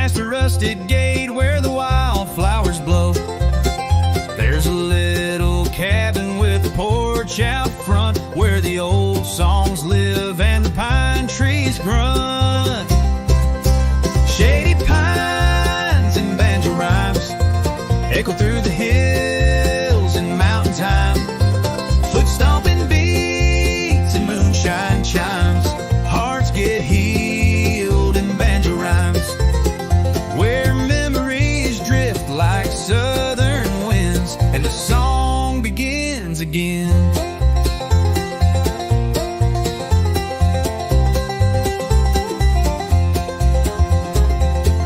past the rusted gate where the wildflowers blow. There's a little cabin with a porch out front where the old songs live and the pine trees grunt. Shady pines and banjo rhymes echo through the hills and mountain time. Foot stomping beats and moonshine chimes. Hearts get healed in banjo rhymes, where memories drift like southern winds and the song begins again.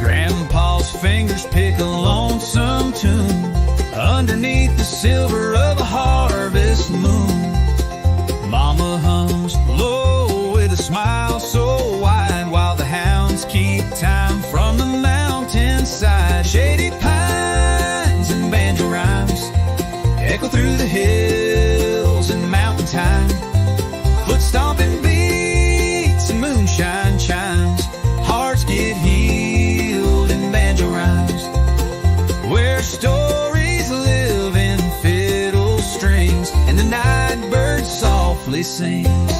Grandpa's fingers pick a lonesome tune underneath the silver of a harvest moon. Mama hums low with a smile so wide while the hounds keep time from the mountainside. Shady pines and banjo rhymes echo through the hills and mountain time. Foot stomping beats and moonshine chimes. Hearts get healed in banjo rhymes, where stories live in fiddle strings and the night bird softly sings.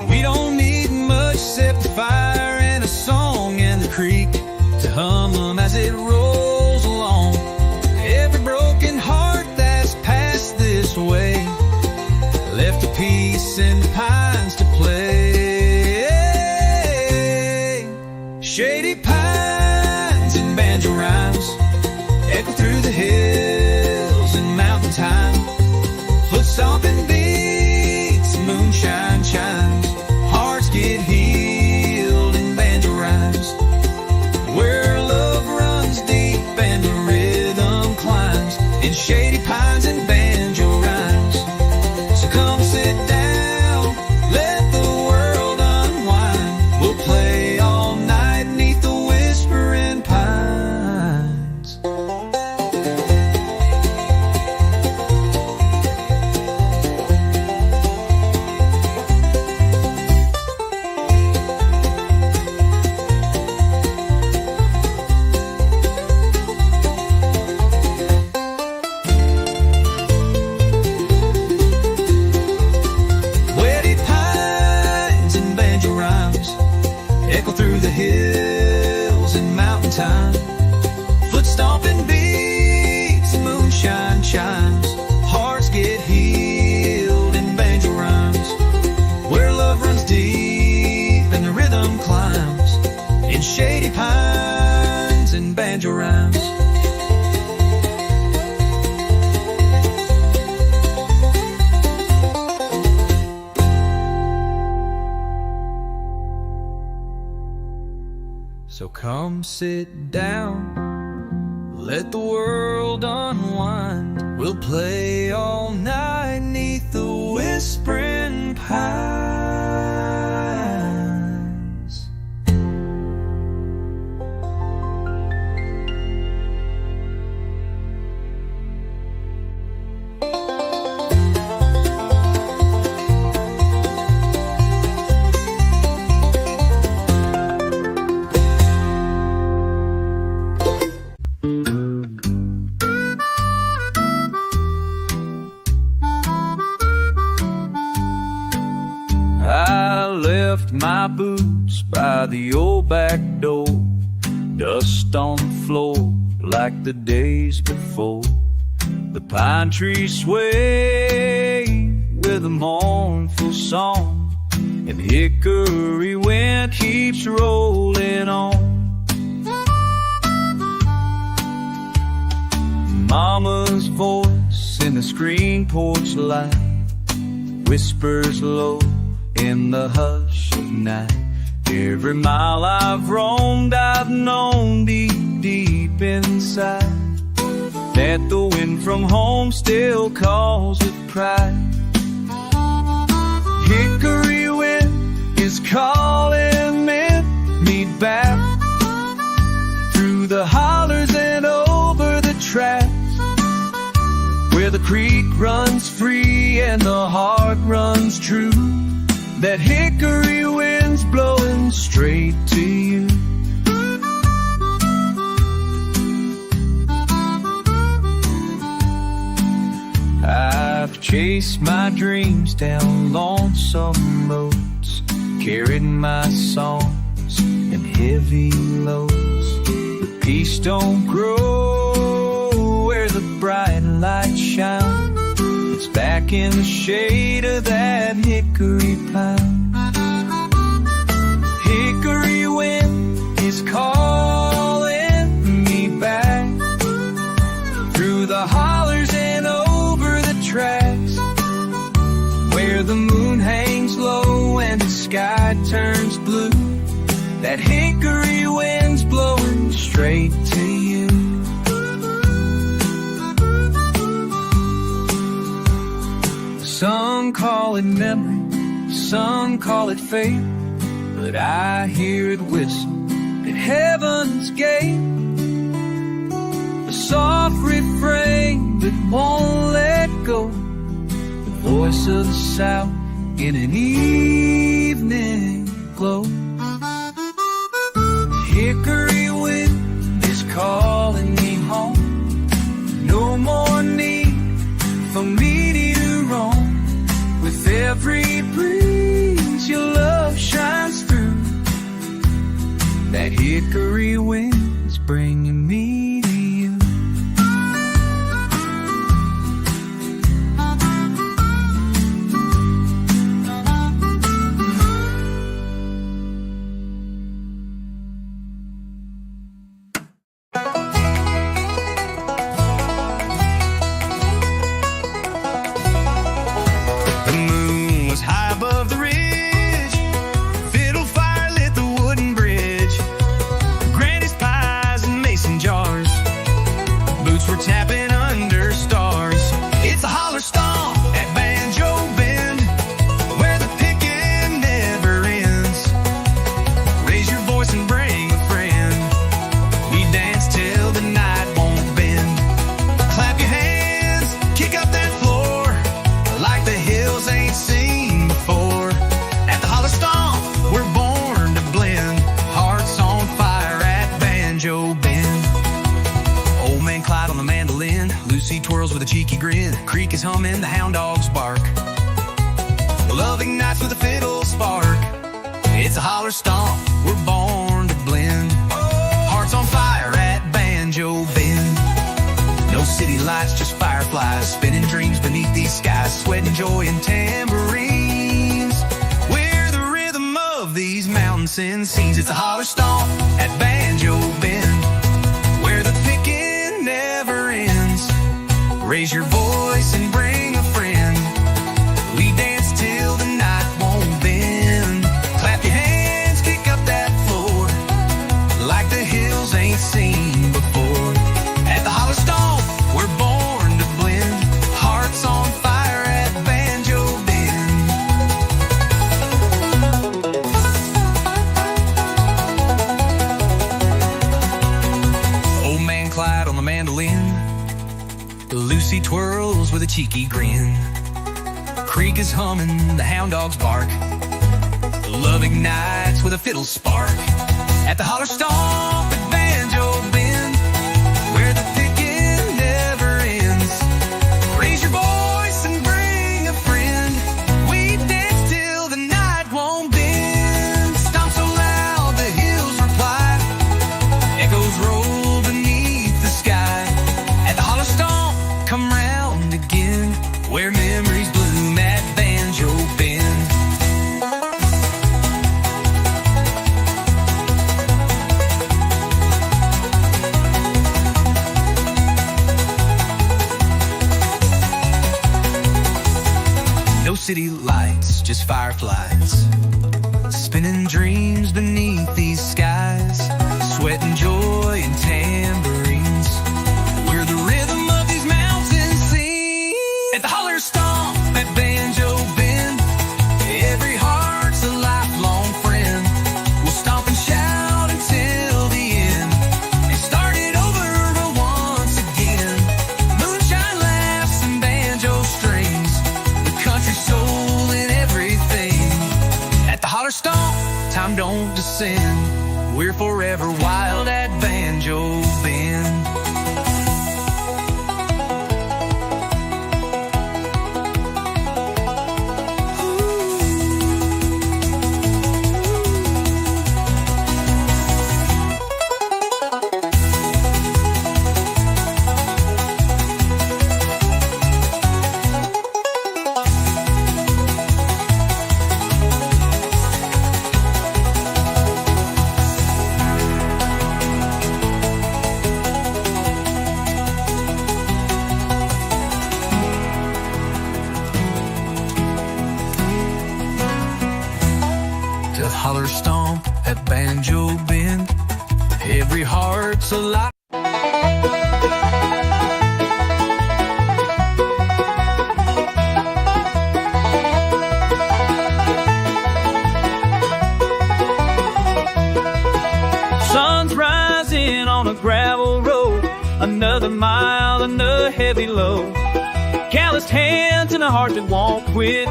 We don't need much except a fire and a song and the creek to hum them as it rolls along. Every broken heart that's passed this way left a piece in the pines to play. Shady pines and banjo rhymes echo through the hills and mountain time. Foot stomping beats, moonshine chimes. Hearts get healed in banjo rhymes, where love runs deep and the rhythm climbs in shady pines and banjo rhymes. So come sit down, let the world unwind. We'll play all night neath the whispering pines. Wetty pines and banjo rhymes echo through the hills and mountain time. Foot stomping beats and moonshine chimes. Hearts get healed in banjo rhymes, where love runs deep and the rhythm climbs in shady pines and banjo rhymes. So come sit down, let the world unwind. We'll play all night neath the whispering pines. I left my boots by the old back door, dust on the floor like the days before. The pine trees sway with a mournful song, and hickory wind keeps rolling on. Mama's voice in the screen porch light whispers low in the hush of night. Every mile I've roamed, I've known deep, deep inside that the wind from home still calls with pride. Hickory wind is calling me back through the hollers and over the tracks, where the creek runs free and the heart runs true. That hickory wind's blowing straight to you. Chased my dreams down lonesome roads, carried my songs and heavy loads. But peace don't grow where the bright light shines. It's back in the shade of that hickory pine. Hickory wind is calling me back through the hollers and over the tracks, where the moon hangs low and the sky turns blue. That hickory wind's blowing straight to you. Some call it memory, some call it fate, but I hear it whistle at heaven's gate. A soft refrain that won't let go, the voice of the South in an evening glow. Hickory wind is calling me home. No more need for me to roam. With every breeze your love shines through. That hickory wind's bringing me to you. Tapping under stars. It's a holler stomp at Banjo Bend, where the picking never ends. Raise your voice and bring a friend. We dance till the night won't bend. Clap your hands, kick up that floor, like the hills ain't seen before. At the holler stomp, we're born to blend. Hearts on fire at Banjo Bend. Old man Clyde on the mandolin, Lucy twirls with a cheeky grin. Creek is humming, the hound dogs bark. Love ignites with a fiddle spark. It's a holler stomp, we're born to blend. Hearts on fire at Banjo Bend. No city lights, just fireflies, spinning dreams beneath these skies. Sweat and joy and tambourines, where the rhythm of these mountain scenes. It's a holler stomp at Banjo Bend, where the picking never ends. Raise your voice and bring a friend. We dance till the night won't bend. Clap your hands, kick up that floor, like the hills ain't seen before. At the holler stomp, we're born to blend. Hearts on fire at Banjo Bend. Old man Clyde on the mandolin, Lucy twirls with a cheeky grin. Creek is humming, the hound dogs bark. Love ignites with a fiddle spark. At the holler stomp at Banjo Bend, where the picking never ends. Raise your voice and bring a friend. We dance till the night won't bend. Stomp so loud the hills reply. Echoes roll beneath the sky. At the holler stomp, come round again, where memories bloom at Banjo Bend. No city lights, just fireflies, spinning dreams beneath these skies. Sweat and joy and tambourines, where the rhythm of these mountains sing. At the holler stomp at Banjo Bend, every heart's a lifelong friend. We'll stomp and shout until the end, and start it over once again. Moonshine laughs and banjo strings, the country soul in everything. At the holler stomp, time don't descend. We're forever wild at Banjo Bend. looks a lot. Sun's rising on a gravel road, another mile, another heavy load. Calloused hands and a heart that won't quit.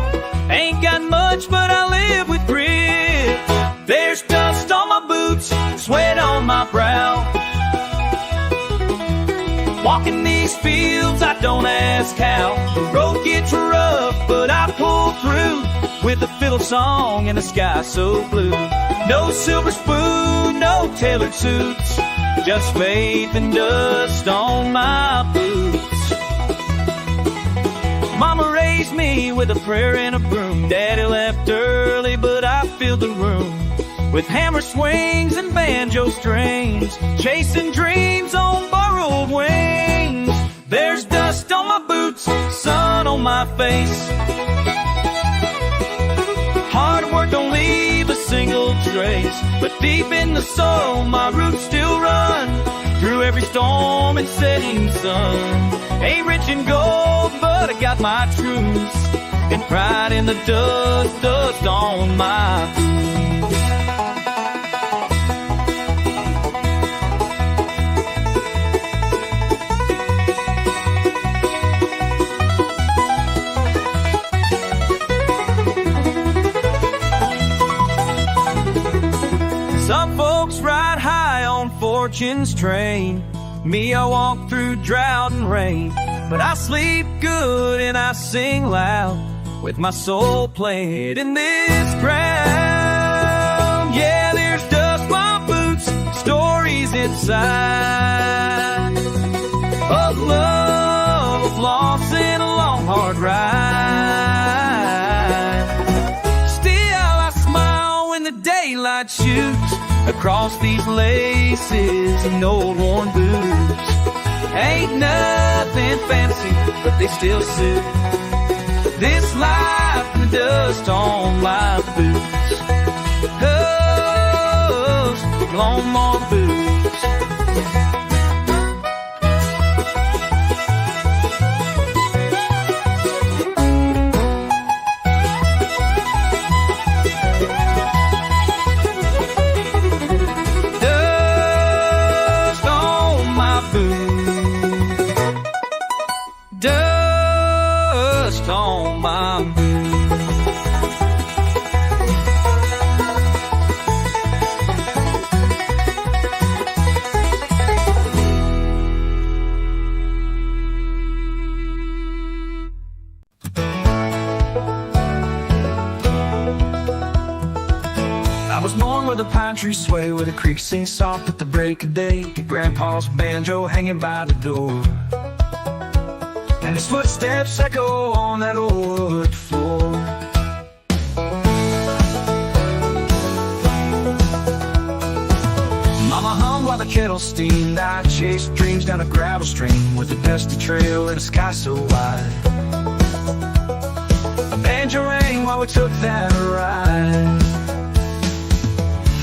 Ain't got much, but I live with grit. There's dust on my boots, sweat on my brow. Walking these fields, I don't ask how. The road gets rough, but I pull through with a fiddle song and a sky so blue. No silver spoon, no tailored suits, just faith and dust on my boots. Mama raised me with a prayer and a broom. Daddy left early, but I filled the room with hammer swings and banjo strings, chasing dreams on borrowed wings. There's dust on my boots, sun on my face. Hard work don't leave a single trace, but deep in the soul my roots still run through every storm and setting sun. Ain't rich in gold, but I got my truths and pride in the dust, dust on my boots. Some folks ride high on fortune's train. Me, I walk through drought and rain, but I sleep good and I sing loud with my soul played in this ground. Yeah, there's dust, my boots, stories inside of love, of loss, and a long hard ride. Still I smile when the daylight shoots across these laces and old worn boots. Ain't nothing fancy, but they still suit this life and the dust on my boots. Dust on my boots. Dust on my boots. I was born where the pine trees sway, where the creek sings soft at the break of day. Grandpa's banjo hanging by the door, and his footsteps echo on that old wood floor. Mama hummed while the kettle steamed. I chased dreams down a gravel stream with a dusty trail and a sky so wide. A banjo rang while we took that ride.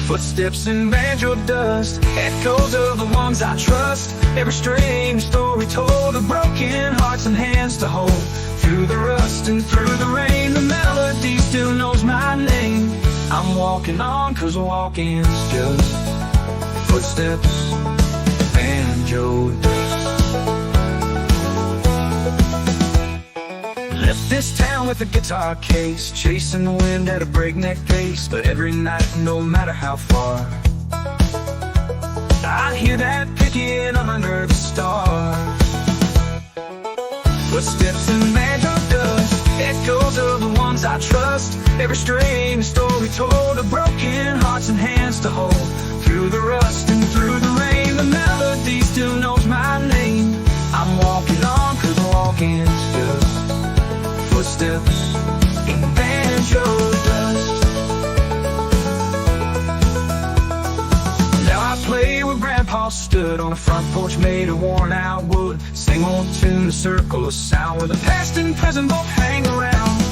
Footsteps in banjo dust, echoes of the ones I trust. Every strange story told of broken hearts and hands to hold. Through the rust and through the rain, the melody still knows my name. I'm walking on, 'cause walking's just footsteps, banjo dust. Left this town with a guitar case, chasing the wind at a breakneck pace. But every night, no matter how far, I hear that picking under the stars. Footsteps in banjo dust, echoes of the ones I trust. Every strange story told of broken hearts and hands to hold. Through the rust and through the rain, the melody still knows my name. I'm walking on, 'cause walking's just footsteps in banjo dust. Now I play where Grandpa stood on a front porch made of worn out wood. Sing old tune, a circle of sound where the past and present both hang around.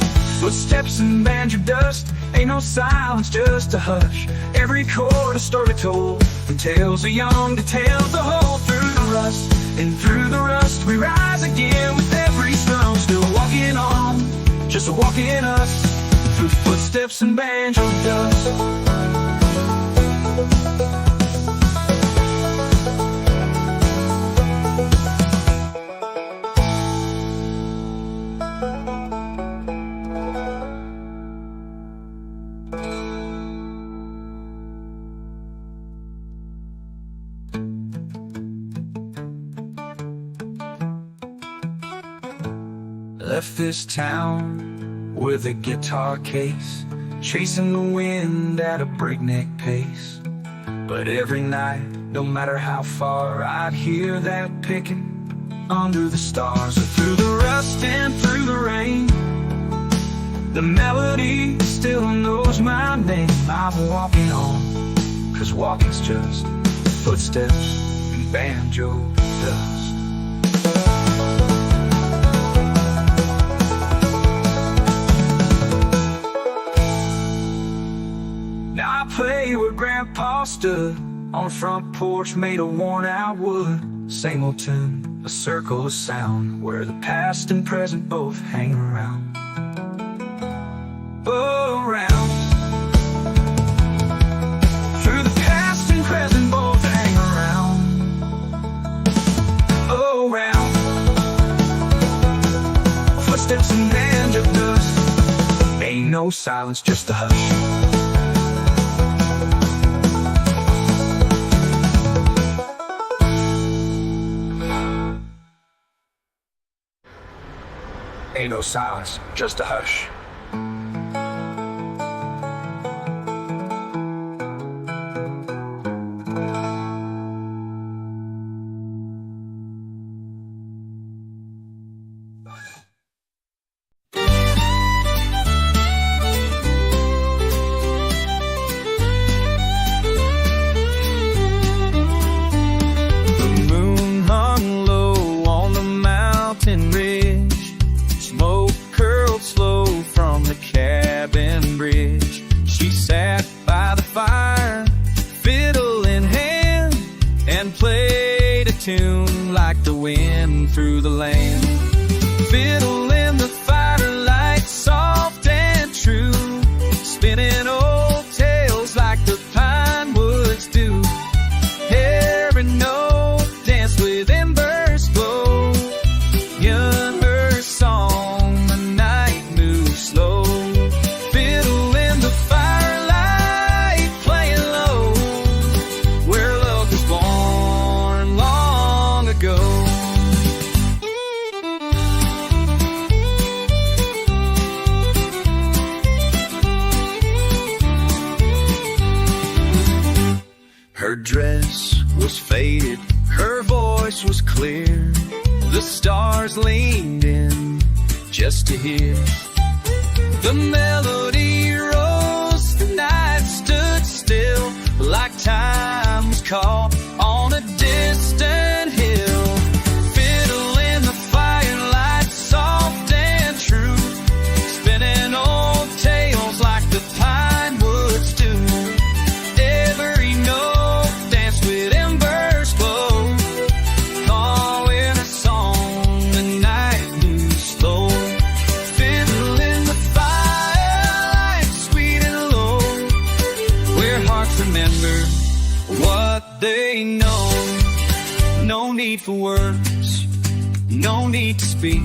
Footsteps and banjo dust, ain't no silence, just a hush. Every chord a story told, from tales of young to tales of whole. Through the rust, and through the rust, we rise again with every stone. Still walking on, just walking us, through footsteps and banjo dust. Left this town with a guitar case, chasing the wind at a breakneck pace. But every night, no matter how far, I'd hear that picking under the stars. Through the rust and through the rain, the melody still knows my name. I'm walking on, 'cause walking's just footsteps and banjo dust. I play where Grandpa stood, on a front porch made of worn-out wood. Same old tune, a circle of sound, where the past and present both hang around. Oh, around. Through the past and present both hang around. Oh, around. Footsteps and banjo dust, ain't no silence, just a hush. Ain't no silence, just a hush. The moon hung low on the mountain ridge. Smoke curled slow from the cabin bridge. She sat by the fire, fiddle in hand, and played a tune like the wind through the land. Fiddle in the firelight, soft and true, spinning old tales like the pine woods do. Every note danced with embers glow. Young her song, the night moves slow. Fiddle in the firelight, playing low, where love was born long ago. Her dress was faded, her voice was clear. The stars leaned in just to hear. The melody rose, the night stood still, like time was caught on a distant hill. Fiddle in the firelight, soft and true, spinning old tales like the pine woods do. Every note danced with embers glow, calling a song, the night moves slow. Fiddle in the firelight, sweet and low, where hearts remember what they know. No need for words, no need to speak.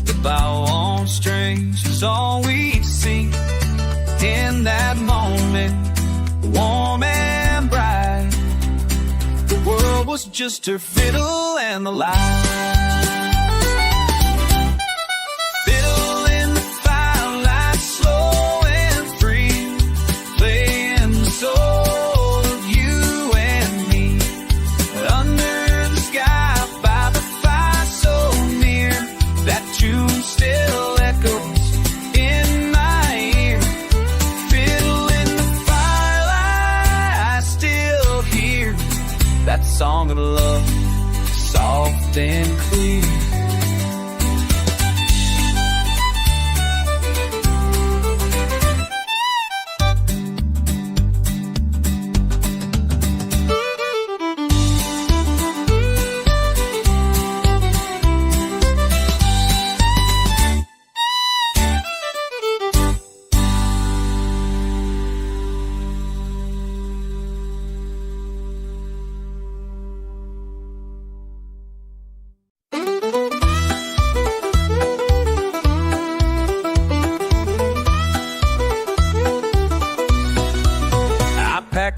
The bow on strings is all we'd see. In that moment, warm and bright, the world was just her fiddle and the light. Fiddle in the firelight, slow and free, playing the soul of you and me. Under the sky, by the fire so near, that tune still echoes in my ear. Fiddle in the firelight, I still hear that song of love, soft and clear.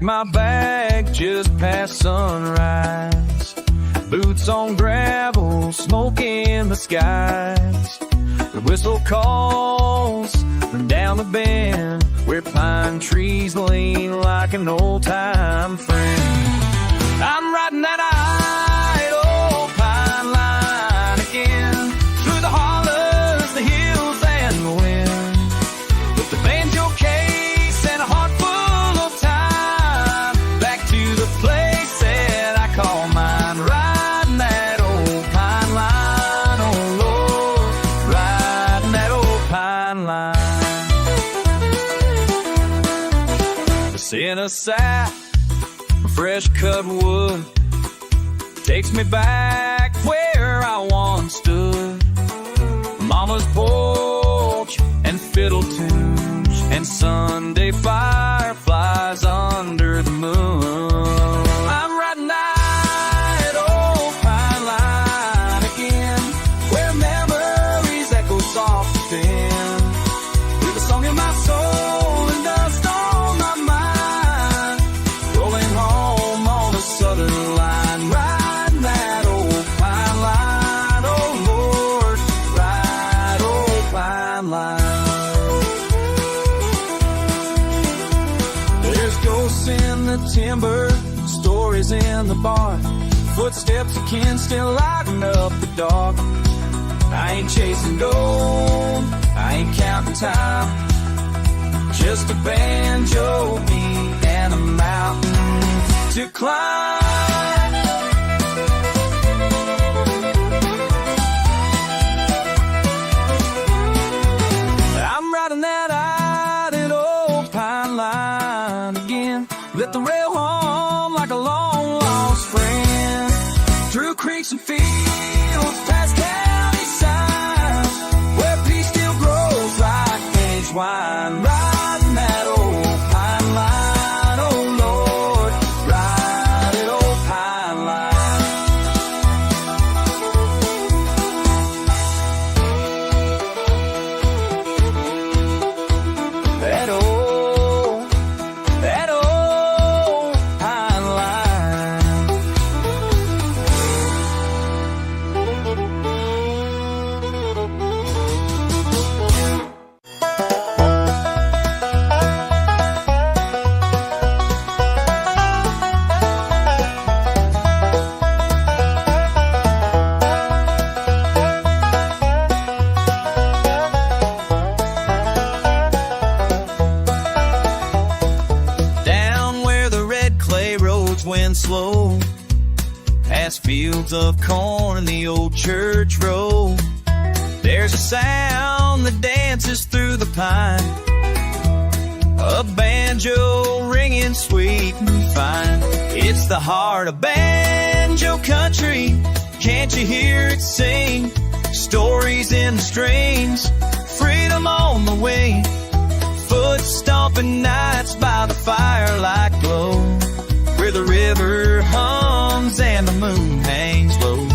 my bag just past sunrise. Boots on gravel, smoke in the skies. The whistle calls from down the bend, where pine trees lean like an old-time friend. I'm riding that idle pine line again, through the hollers, the hills, and the wind, with the banjo case and a heart full of time, back to the place that I call mine. Riding that old pine line, oh Lord, riding that old pine line. The scent of sap, fresh cut wood, takes me back where I once stood. Mama's porch and fiddle tunes and Sunday fireflies under the moon. I'm riding that old pine line again, where memories echo soft and thin, with a song in my soul and dust on my mind, rolling home on the southern line. Riding that old pine line, oh Lord, ride old pine line. There's ghosts in the timber, stories in the barn, footsteps of kin still lighting up the dark. I ain't chasing gold, I ain't counting time, just a banjo beat and a mountain to climb. I'm riding that idle old pine line again, let the rail hum like a long lost friend, through creeks and fields, past county signs, where peace still grows like aged wine. Riding that old pine line, oh Lord, ride it old pine line. That old pine line. Down where the red clay roads went slow, past fields of corn and the old church road, there's a sound that dances through the pine, a banjo ringing sweet and fine. It's the heart of Banjo Country, can't you hear it sing? Stories in the strings, freedom on the wing, foot stomping nights by the firelight glow, where the river hums and the moon hangs low.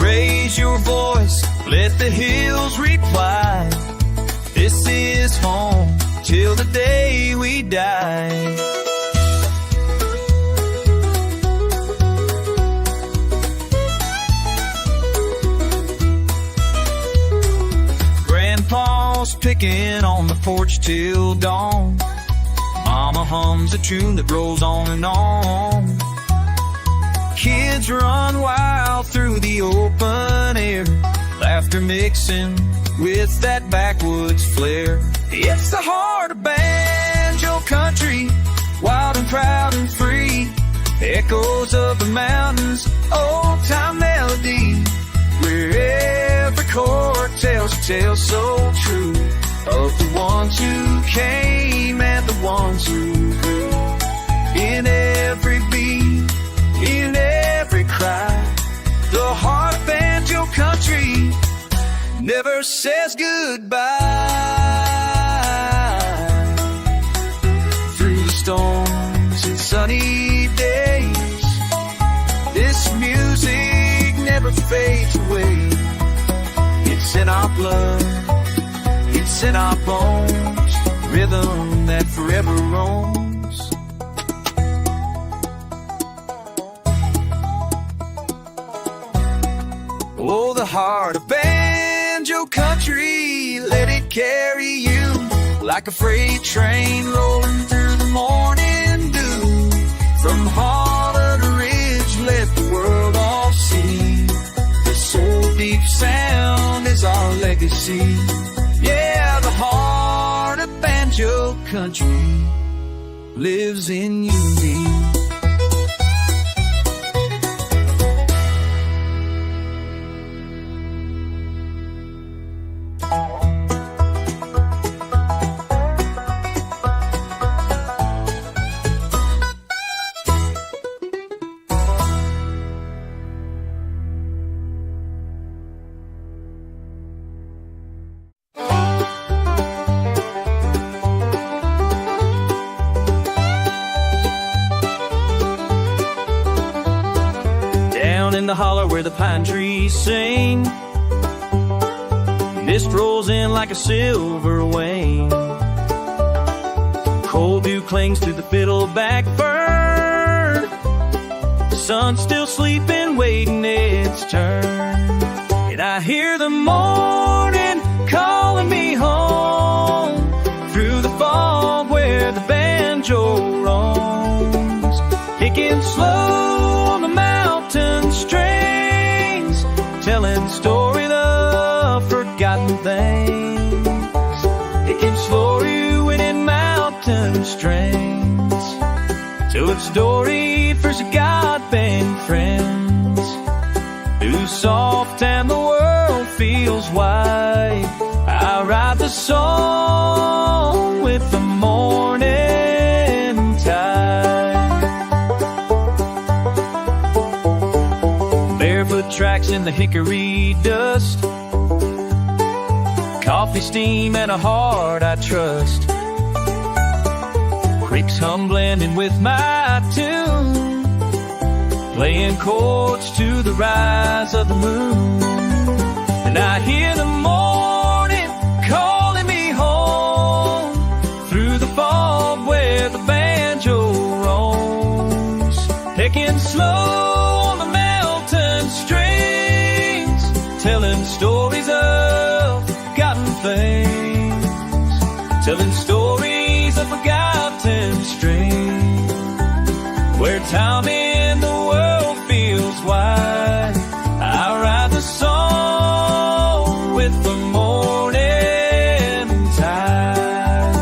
Raise your voice, let the hills reply, this is home till the day we die. Grandpa's picking on the porch till dawn, Mama hums a tune that rolls on and on. Kids run wild through the open air, laughter mixing with that backwoods flair. It's the heart of Banjo Country, wild and proud and free, echoes of the mountains, old-time melody, where every chord tells a tale so true of the ones who came and the ones who grew. In every beat, in every cry, the heart of Banjo Country never says goodbye. Through the storms and sunny days, this music never fades away. It's in our blood, it's in our bones, rhythm that forever roams. Oh, the heart of banjo country, let it carry you like a freight train rolling through the morning dew. From holler to ridge, let the world all see. This soul deep sound is our legacy. Yeah, the heart of banjo country lives in you. In the holler where the pine trees sing, mist rolls in like a silver wing. Cold dew clings to the fiddleback fern. The sun's still sleeping, waiting its turn. And I hear the morning calling me home through the fog where the banjo roams, picking slow on the mountain strings, telling stories of forgotten things. Picking story in mountain strings, telling story for God-bent friends, whose soft and the world feels wide. I ride the song with the morning tide. Barefoot tracks in the hickory dust, coffee steam and a heart I trust. Creeks hum blending with my tune, playing chords to the rise of the moon. And I hear the morning calling me home through the fog where the banjo roams, picking slow on the mountain strings, telling stories of forgotten things, telling stories of forgotten strings, where time in the world feels wide. I ride the song with the morning tide.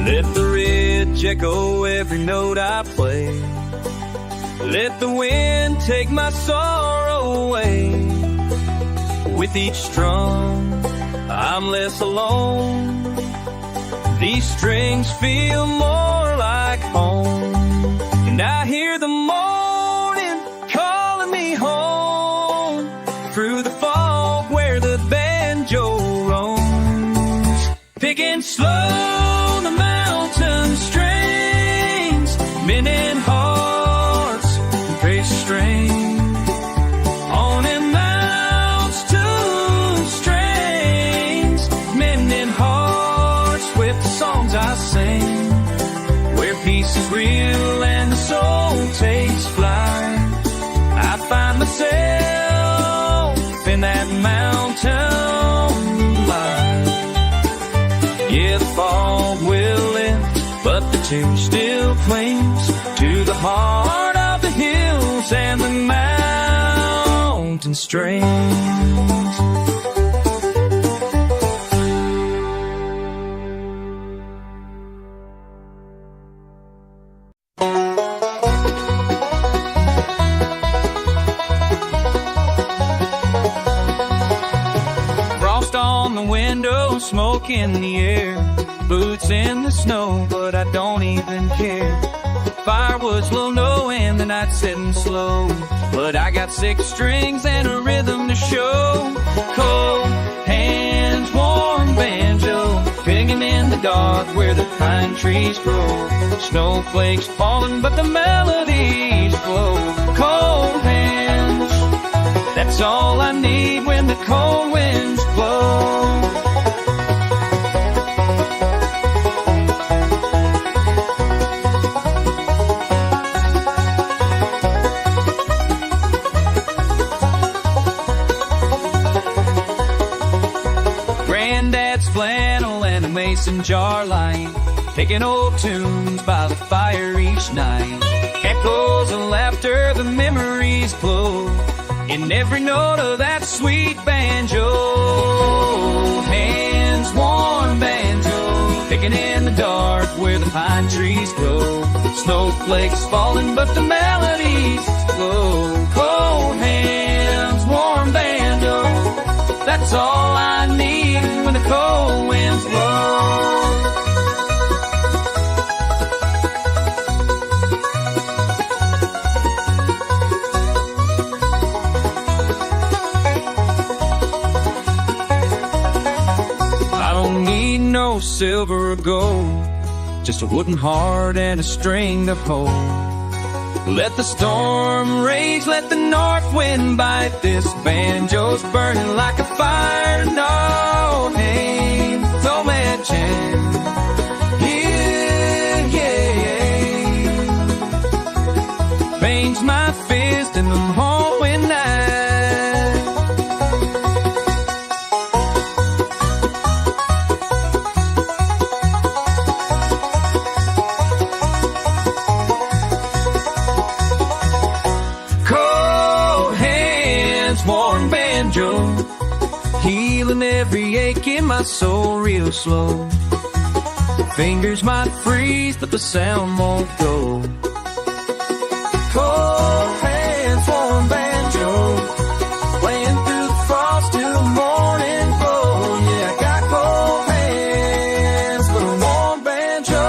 Let the ridge echo every note I play, let the wind take my sorrow away. With each strum I'm less alone, these strings feel more like home. And I hear the morning calling me home through the fog where the banjo roams, picking slow the mountain strings, mending hearts and praise strain. On and mounts to strings, mending hearts with the songs I sing, where peace is real and the soul takes flight. I find myself in that mountain light. Yeah, the fog will lift, but the tune still clings to the heart of the hills and the mountain strings. On the window, smoke in the air, boots in the snow, but I don't even care. Firewood's low, no, and the night's setting slow, but I got 6 strings and a rhythm to show. Cold hands, warm banjo, picking in the dark where the pine trees grow. Snowflakes falling, but the melodies glow. Cold hands, that's all I need when the cold winds blow. mason jar light, picking old tunes by the fire each night. Echoes of laughter, the memories glow in every note of that sweet banjo. Hands warm banjo, picking in the dark where the pine trees grow. Snowflakes falling, but the melodies glow. Cold hands, warm banjo, that's all I need when the cold winds blow. I don't need no silver or gold, just a wooden heart and a string to hold. Let the storm rage, let the north wind bite. This banjo's burning like a fire. No pain, no man chance. Yeah, yeah. Bangs my fist in the hallway night. Warm banjo, healing every ache in my soul real slow. Fingers might freeze, but the sound won't go. Cold hands, warm banjo, playing through the frost till the morning glow. Yeah, I got cold hands for a warm banjo.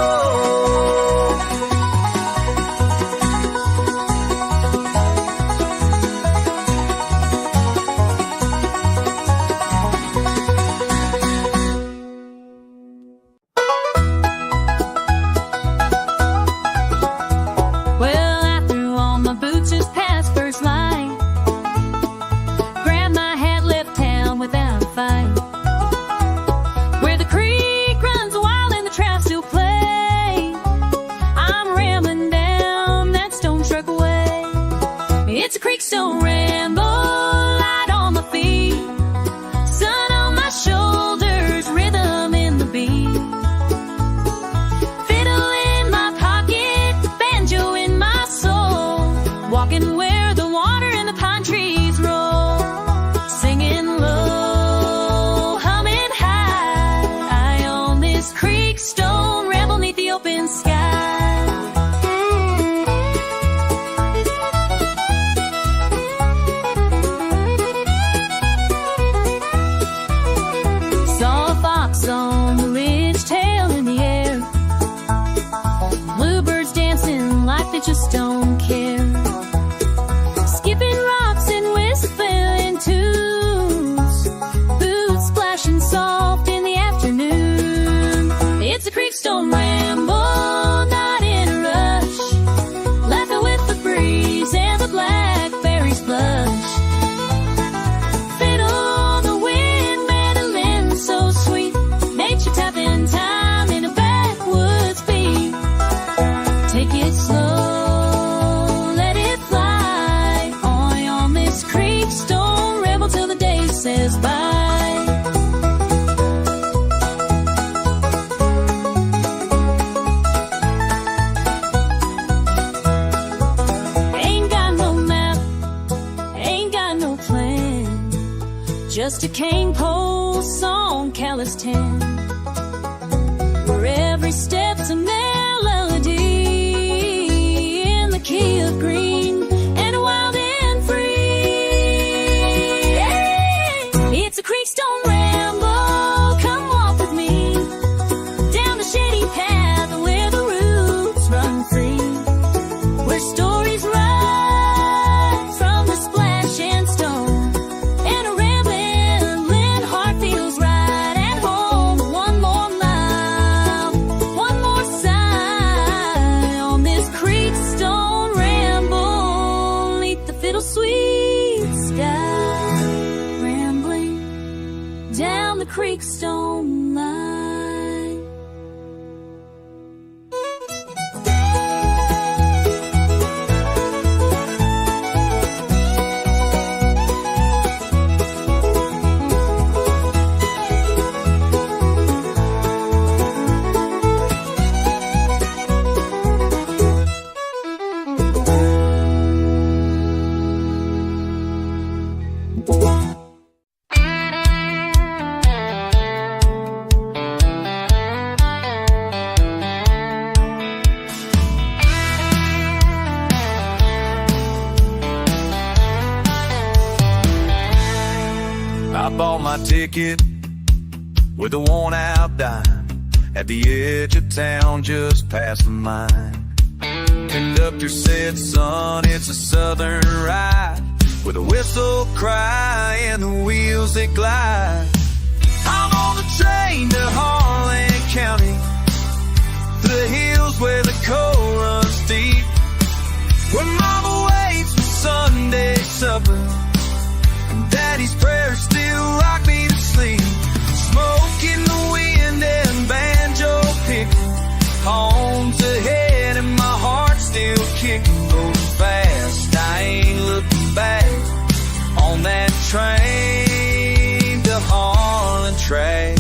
Stone ramble, light on my feet, sun on my shoulders, rhythm in the beat. Fiddle in my pocket, banjo in my soul, walking where the water and the pine trees roll, singing low, humming high, on this creek stone ramble neath the open sky. On the ridge, tail in the air, bluebirds dancing like they just don't care, skipping rocks and whistling tunes, boots splashing soft in the afternoon. It's a creekstone ramble, not in a rush, laughing with the breeze and the blackberries blush. Tapping time in a backwoods beat. Take it slow, let it fly. On this creek stone ramble till the day says bye. Ain't got no map, ain't got no plan, just a cane pole song, callous tan. Every step's a melody in the key of green and wild and free. It's a creekstone ramble, come walk with me down the shady path where the roots run free, where stories rise from the splash and stone, and a rambling heart feels right at home. One more mile, one more sigh, on this creekstone ramble neath the fiddle sweet sky, rambling down the creekstone line. bought my ticket with a worn-out dime at the edge of town just past the mine. Conductor said, son, it's a southern ride with a whistle cry and the wheels that glide. I'm on the train to Harlan County, the hills where the coal runs deep, where mama waits for Sunday supper and daddy's prayers still rock me to sleep. Smoke in the wind and banjo picking, home's ahead and my heart's still kicking. Going fast, I ain't looking back on that train to Harlan track.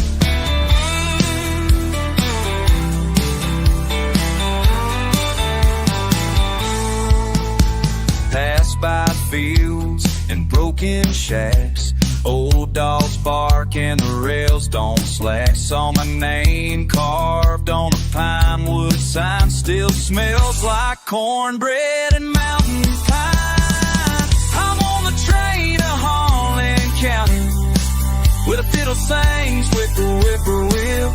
Pass by fields and broken shacks, old dogs bark and the rails don't slack. Saw my name carved on a pine wood sign, still smells like cornbread and mountain pine. I'm on the train to Harlan County, where the fiddle sings with the whippoorwill,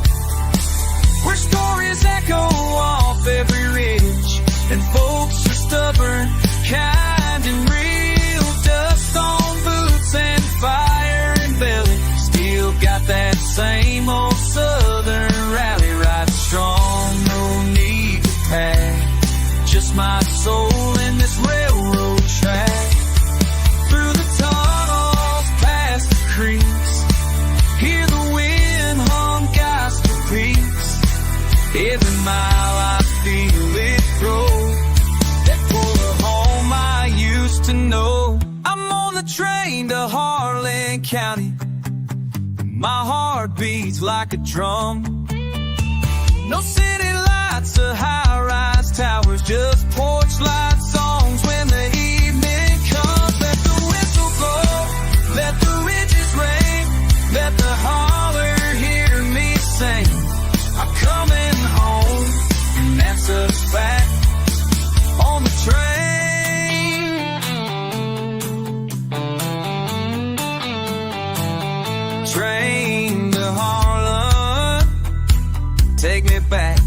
where stories echo off every ridge and folks are stubborn, kind and real. Dust on boots and fire and belly, still got that same old southern rally. Ride strong, no need to pack, just my soul in this railroad track. Through the tunnels, past the creeks, hear the wind hum gospel peaks. Every mile I feel it grow, to know. I'm on the train to Harlan County, my heart beats like a drum. No city lights or high-rise towers, just porch light songs when the evening comes. Let the whistle blow, let the ridges ring, let the holler hear me sing. I'm coming home, and that's a fact. On the train, train to Harlan, take me back.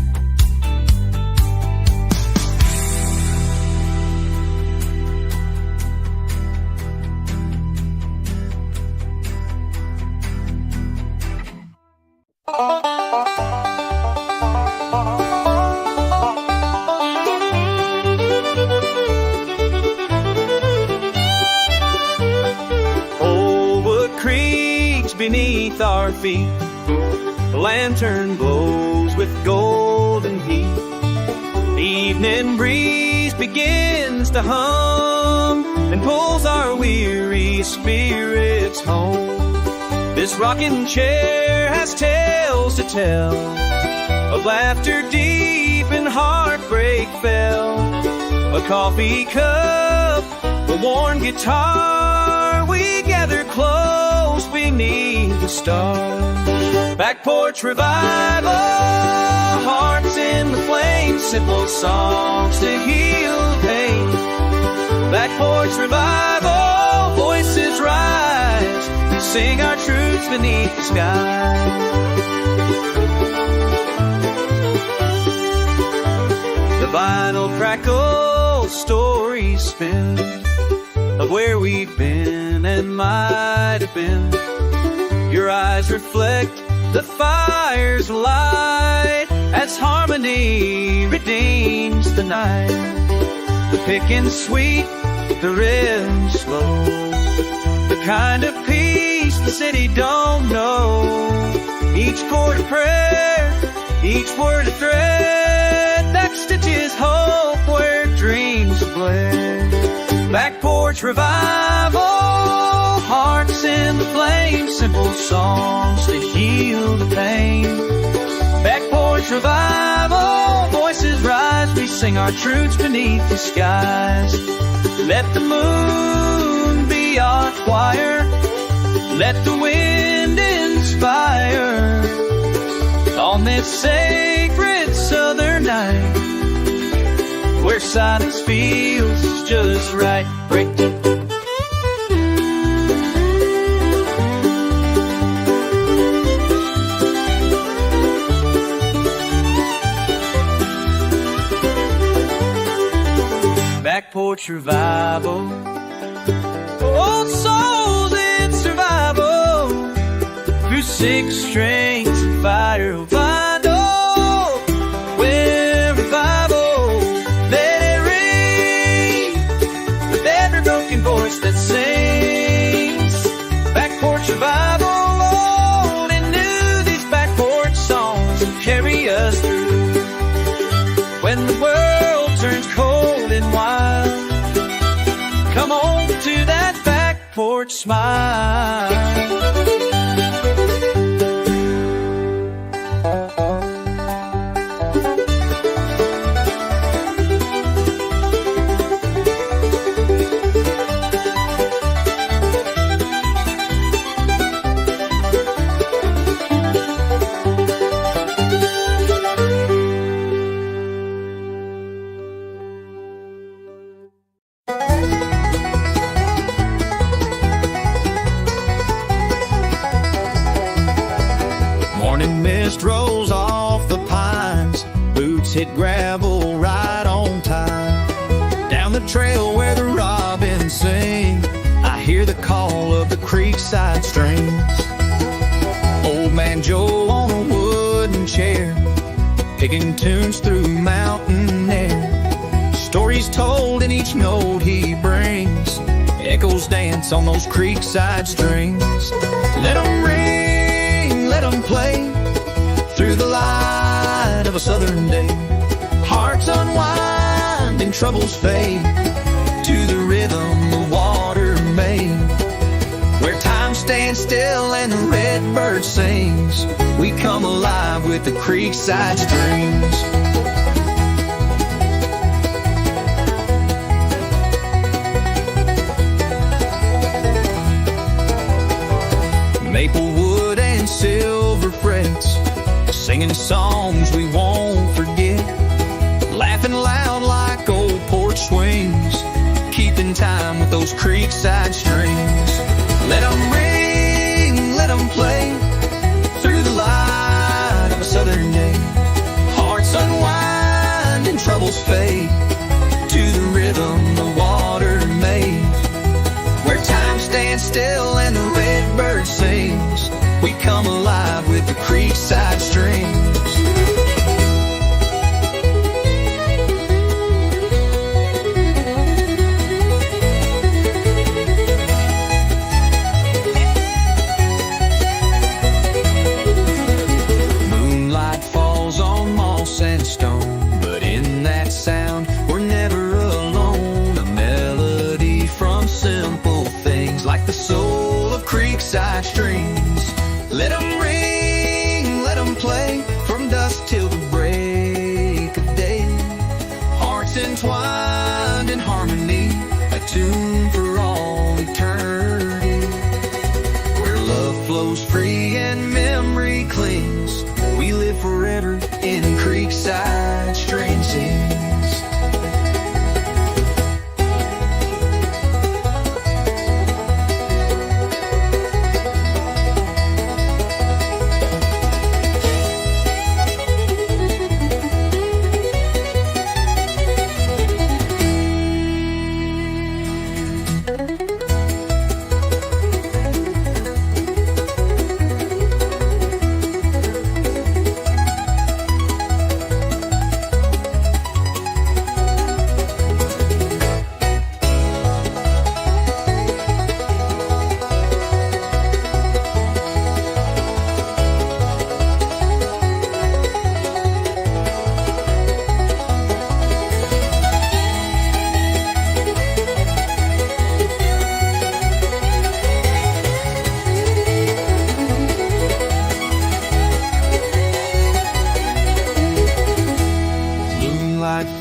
Beneath our feet, the lantern glows with golden heat. The evening breeze begins to hum and pulls our weary spirits home. This rocking chair has tales to tell of laughter deep and heartbreak fell. A coffee cup, a worn guitar, we gather close beneath the stars. Back porch revival, hearts in the flames, simple songs to heal pain. Back porch revival, voices rise, we sing our truths beneath the sky. The vinyl crackles, stories spin of where we've been and might have been. Your eyes reflect the fire's light as harmony redeems the night. The picking sweet, the rhythm slow, the kind of peace the city don't know. Each chord a prayer, each word a thread that stitches hope where dreams flare. Back porch revival, hearts in the flame, simple songs to heal the pain. Back porch revival, voices rise, we sing our truths beneath the skies. Let the moon be our choir, let the wind inspire on this sacred southern night, where silence feels just right. Break. porch revival. Old souls in survival, through 6 strings of fire will find hope. Where revival, let it ring, with every broken voice that sings. Back porch revival, old and new, these back porch songs will carry us through. When the world turns cold and wild, come home to that back porch smile. Rolls off the pines, boots hit gravel right on time. Down the trail where the robins sing, I hear the call of the creekside streams. Old man Joe on a wooden chair, picking tunes through mountain air. Stories told in each note he brings, echoes dance on those creekside strings. Let 'em ring, let 'em play, through the light of a southern day. Hearts unwind and troubles fade, to the rhythm the water made. Where time stands still and the red bird sings, we come alive with the creekside streams. Maple wood and silver frets, singing songs we won't forget, laughing loud like old porch swings, keeping time with those creekside strings. Let 'em ring, let 'em play, through the light of a southern day. Hearts unwind and troubles fade, to the rhythm the water made. Where time stands still and the red bird sings, we come alive with the creekside streams. Moonlight falls on moss and stone, but in that sound we're never alone. A melody from simple things, like the soul of creekside streams. Let 'em ring, let 'em play, from dusk till the break of day. Hearts entwined in harmony, a tune for all eternity. Where love flows free and memory clings, we live forever in creekside streams.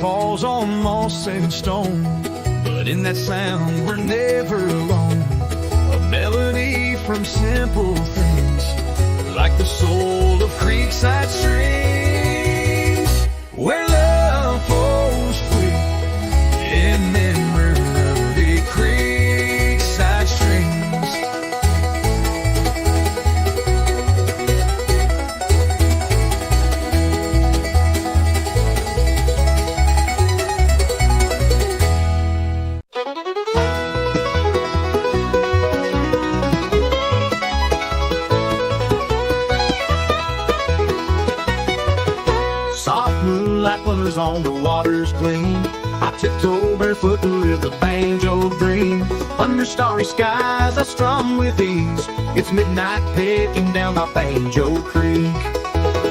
Falls on moss and stone, but in that sound we're never alone. A melody from simple things, like the soul of creekside streams. Where love flows free in memory of the creekside streams. waters gleam. I tiptoe barefoot to live the banjo dream. Under starry skies I strum with ease. It's midnight picking down by Banjor Creek.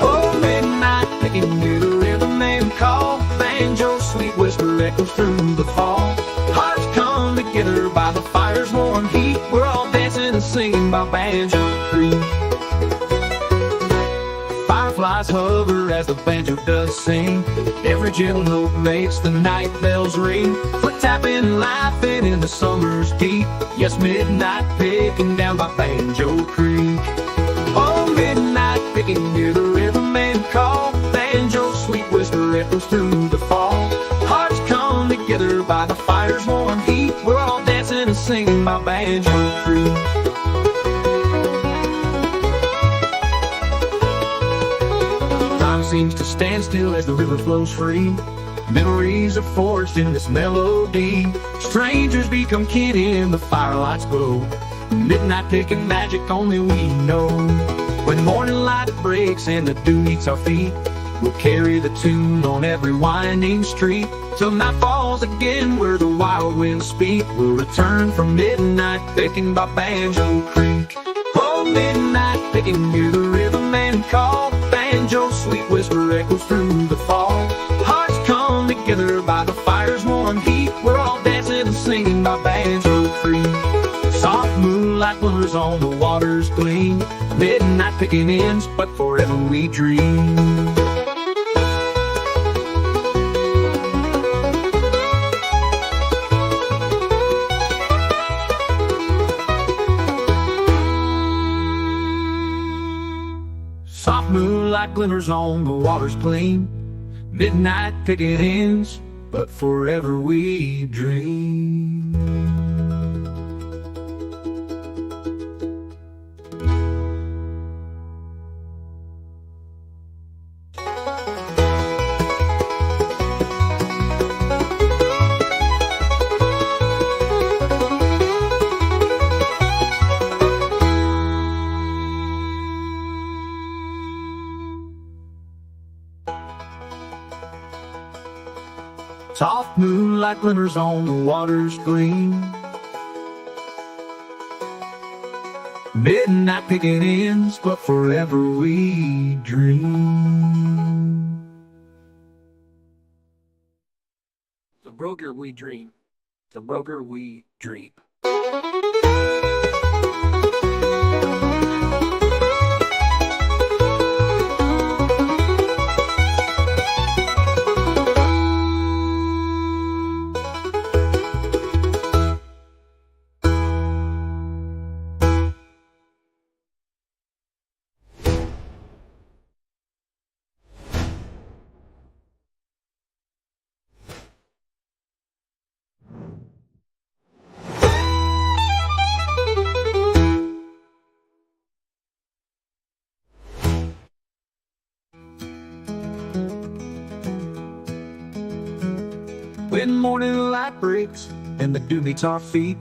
Oh, midnight picking near the riverman call. Banjo's sweet whisper echoes through the fall. Hearts come together by the fire's warm heat. We're all dancing and singing by Banjor Creek. Fireflies hover as the banjo does sing. Every gentle note makes the night bells ring. Foot tapping, laughing in the summer's heat. Yes, midnight picking down by Banjor Creek. Oh, midnight picking near the riverman call. Banjo's sweet whisper echoes through the fall. Hearts come together by the fire's warm heat. We're all dancing and singing by Banjor Creek. Time seems to stand still as the river flows free. Memories are forged in this melody. Strangers become kin in the firelight's glow. Midnight picking magic only we know. When morning light breaks and the dew meets our feet, we'll carry the tune on every winding street. Till night falls again where the wild winds speak. We'll return from midnight picking by Banjor Creek. Oh, midnight picking near the riverman call. Banjo's sweet whisper echoes through the fall. Hearts come together by the fire's warm heat. We're all dancing and singing by Banjor Creek. Soft moonlight glimmers on the water's gleam. Midnight picking ends, but forever we dream. Soft moonlight glimmers on the water's gleam. Midnight picking ends, but forever we dream. Soft moonlight glimmers on the water's gleam. Midnight picking ends, but forever we dream. The broker we dream. The broker we dream. When morning light breaks and the dew meets our feet,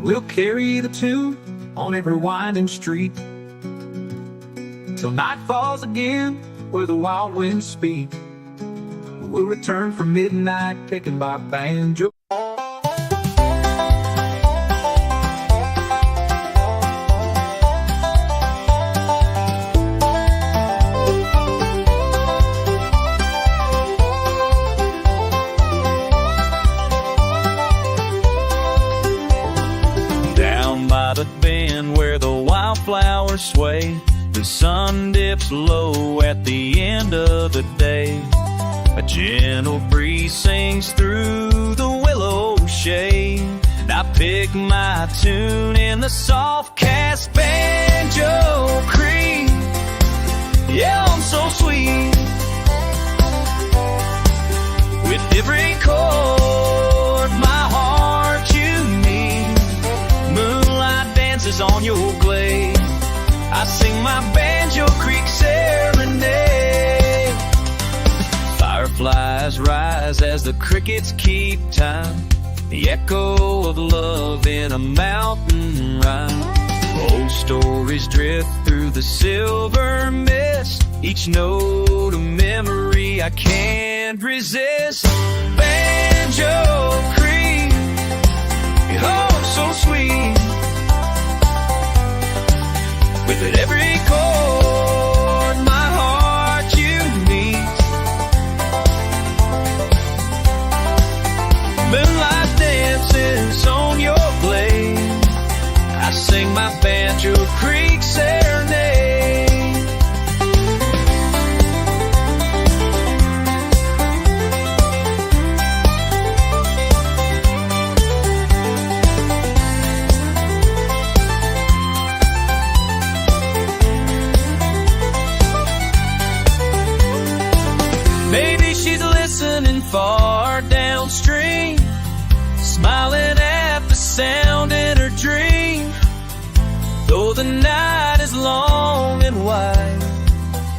we'll carry the tune on every winding street. Till night falls again where the wild winds speak. We'll return from midnight picking by Banjo. The bend where the wildflowers sway, the sun dips low at the end of the day. A gentle breeze sings through the willow shade, and I pick my tune in the soft cast Banjor Creek. Yeah, I'm so sweet with every chord my heart you need. Moonlight dances on your glade. I sing my Banjor Creek serenade. Fireflies rise as the crickets keep time, the echo of love in a mountain rhyme. Old stories drift through the silver mist, each note a memory I can't resist. Banjo Creek, oh so sweet, with at every chord my heart unites. Moonlight dances on your blade, I sing my Banjo Creek serenade. Maybe she's listening far downstream, smiling at the sound in her dream. Though the night is long and wide,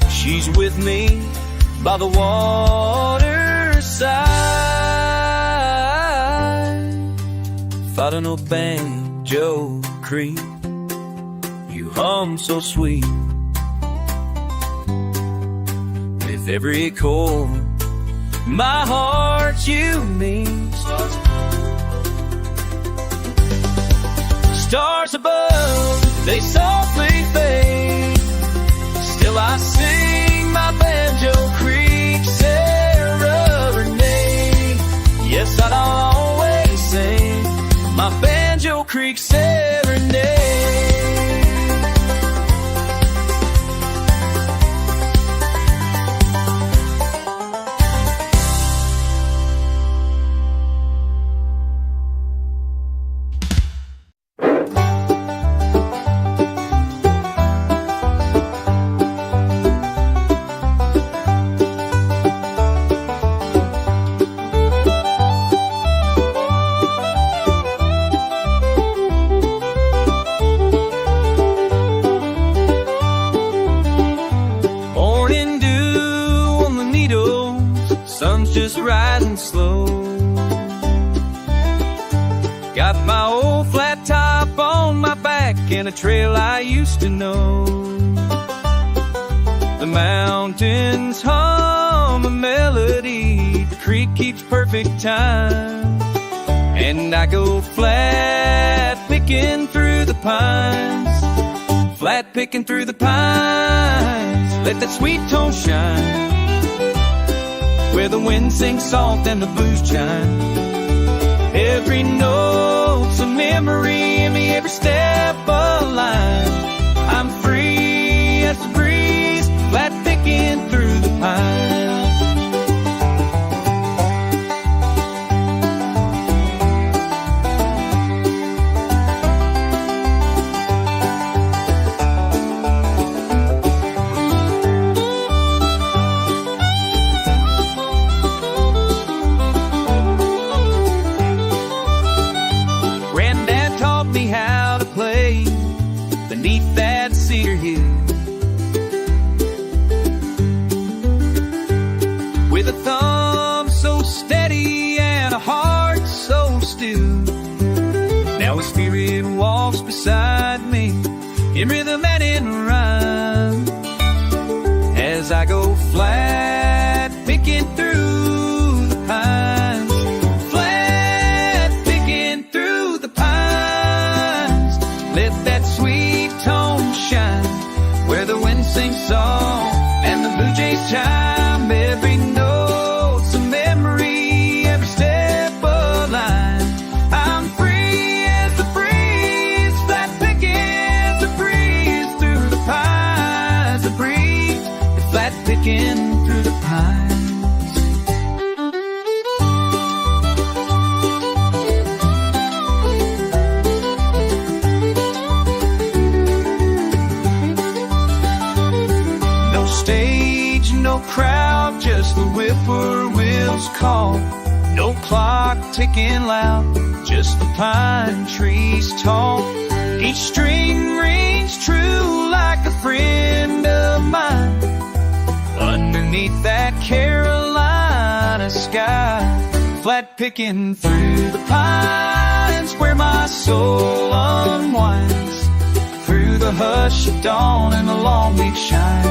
she's with me by the waterside. Fighting a Banjo Creek, you hum so sweet. With every chord, my heart you mean. Stars above, they softly fade, still I sing my Banjo Creek serenade. Yes, I'd always sing my Banjo Creek serenade. Sun's just rising slow. Got my old flat top on my back and a trail I used to know. The mountains hum a melody, the creek keeps perfect time, and I go flat picking through the pines. Flat picking through the pines, let that sweet tone shine, where the wind sings soft and the blues chime. Every note's a memory in me, every step a line. I'm free as the breeze, flat picking through the pines. Beneath that cedar hill, with a thumb so steady and a heart so still. Now a spirit walks beside me in rhythm and in rhyme, as I go flat picking through the pines. Flat picking through the pines, let that sweet tone shine, where the wind sings soft and the blue jays chime. Every note's a memory, every step a line. I'm free as the breeze, flat picking the breeze through the pines. The breeze, flat picking through the pines. Stage, no crowd, just the whippoorwill's call. No clock ticking loud, just the pine trees tall. Each string rings true like a friend of mine, underneath that Carolina sky. Flat picking through the pines, where my soul unwinds. Free the hush of dawn and the long week shine.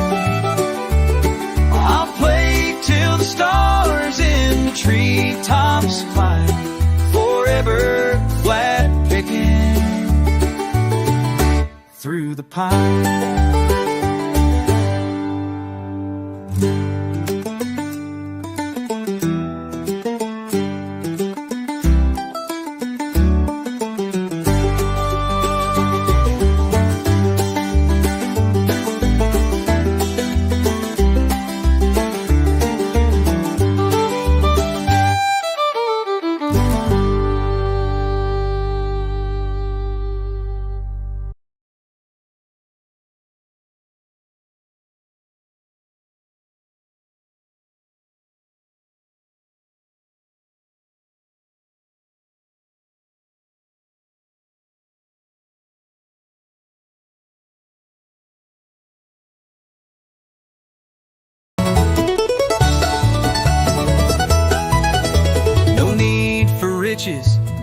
I'll play till the stars in the treetops climb, forever flat picking through the pine.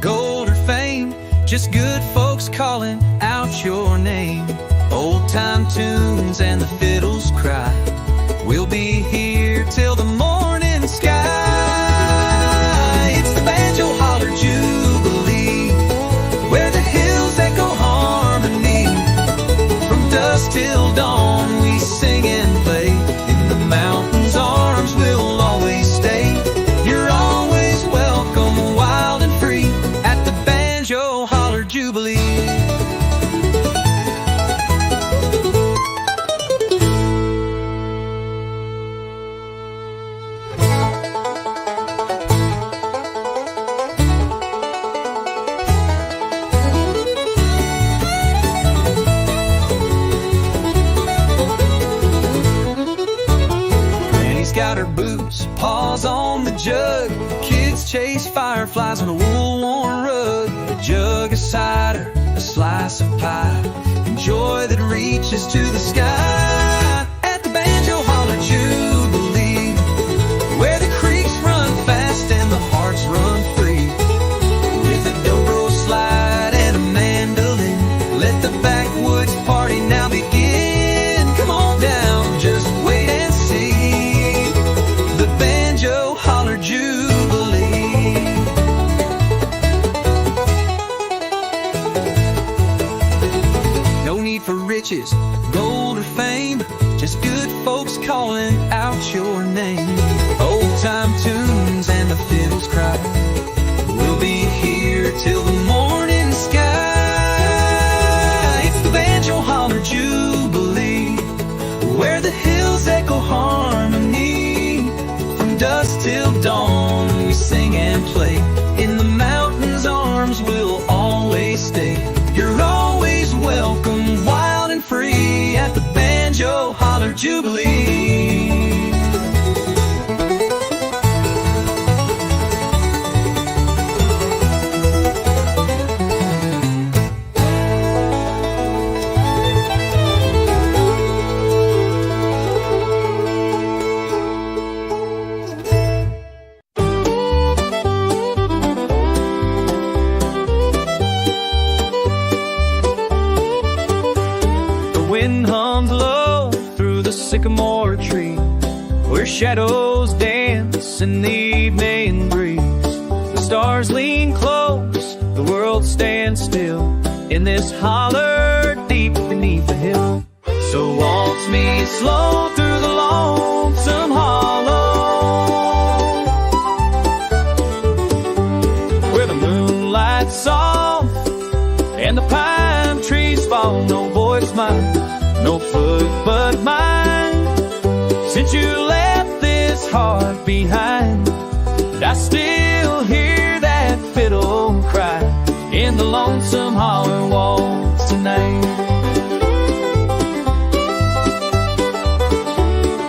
Gold or fame, just good folks calling out your name. Old time tunes and the fiddles cry, we'll be here till the morning sky. It's the banjo holler jubilee, where the hills echo harmony. From dusk till dawn we sing and play, in the mountains' arms we'll always stay. You're always welcome, wild and free, at the Banjo Holler Jubilee. Granny's got her boots, paws on the jug. Kids chase fireflies on a wool-worn rug. A jug of cider, a slice of pie, and joy that reaches to the sky. At the Banjo Holler Jubilee, where the creeks run fast and the hearts run free. With a dobro slide and a mandolin, let the backwoods party now begin. Come on down, just wait and see the Banjo Holler Jubilee. No need for riches, gold or fame, just good folks calling out your name. Old time tunes and the fiddles cry, we'll be here till the morning sky. It's the Banjo Holler Jubilee, where the hills echo harmony. From dusk till dawn we sing and play, in the mountains' arms we'll always stay. You're always welcome, wild and free, at the Banjo Holler Jubilee. Wind hums low through the sycamore tree, where shadows dance in the evening breeze. The stars lean close, the world stands still, in this holler deep beneath the hill. So waltz me slow through the lonesome hollow, where the moonlight's soft and the pine trees fall. No voice mine, no foot but mine, since you left this heart behind. I still hear that fiddle cry in the lonesome holler.